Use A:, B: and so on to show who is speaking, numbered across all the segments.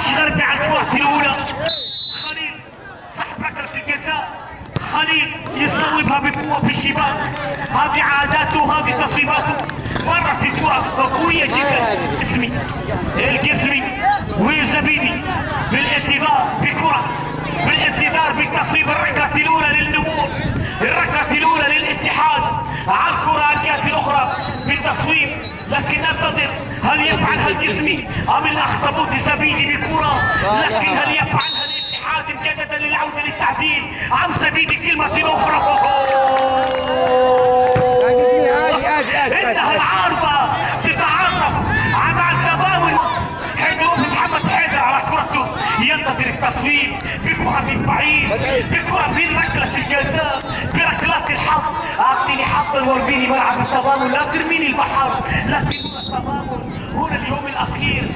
A: وحش غربي على الكرة الأولى. خليل صاحب ركلة الجزاء، خليل يصوبها بقوة في الشباك. هذه عاداته، هذه تصويباته. مرة في كرة قوية جدا اسمي الجسمي وهي زبيبي بالانتظار بكرة، بالانتظار بالتصويب. الركلة الأولى للنمور، الركلة الأولى للاتحاد على الكرة الجهة الأخرى بالتصويب. لكن ننتظر هل يفعلها الجسمي أم الأخطبوط زبيدي بكرة؟ لكن هل يفعلها الاتحاد مجددا للعودة للتعديل أم زبيدي كلمة أخرى؟ إنها العارضة تتعرف على التضامن. حيدروف محمد حيدر على كرته ينتظر التصويب بكرة من بعيد، بكرة من ركلة الجزاء، بركلات الحظ. أعطيني حظا وارميني ملعب التضامن، لا ترميني البحر. لكن هنا التضامن، هنا اليوم الأخير.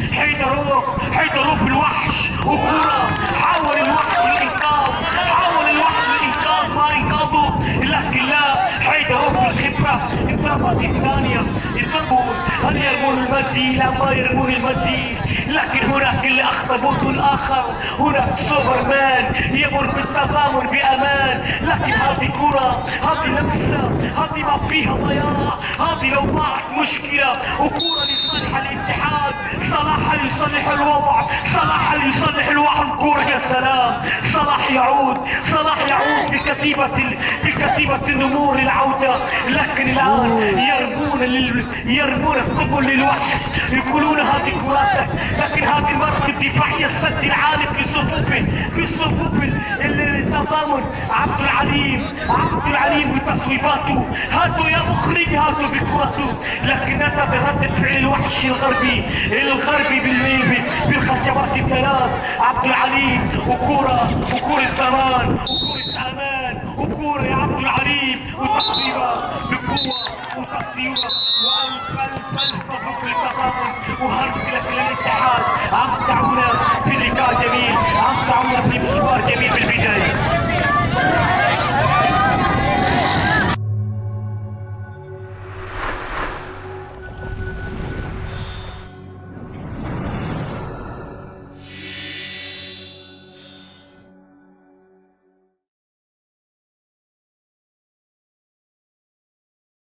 A: حيدروف الوحش وكرة حاول الوحش الإنقاذ، حاول الوحش الإنقاذ ما إنقاذه. لكن لا، حيدروف بالخبرة. الضربة الثانية يضربون، هل يرمون المنديل أم ما يرمون المنديل؟ لكن هناك الأخطبوط الآخر، هناك سوبرمان يمر بالتضامن بأمان. لكن هذه كرة، هذه لمسة، هذه ما فيها ضياع. هذه لو ضاعت مشكلة. وكرة لصالح الاتحاد. صلاح يصلح الوضع، صلاح يصلح الوضع. كرة يا سلام، صلاح يعود، صلاح يعود بكتيبة النمور للعودة. لكن الآن يرمون الثقل للوحش، يقولون هذه كراتك. لكن هذه المرة الدفاعية السد العالي بصفوف التضامن. عبد العليم بتصويباته. هاتوا يا مخرج، هاتوا بكرته. لكن ننتظر ردة فعل الوحش الغربي بالخشبات الثلاث. عبد العليم وكرة ضمان، وكرة امان، وكرة يا عبد العليم وتصويبة بقوة وتصويبة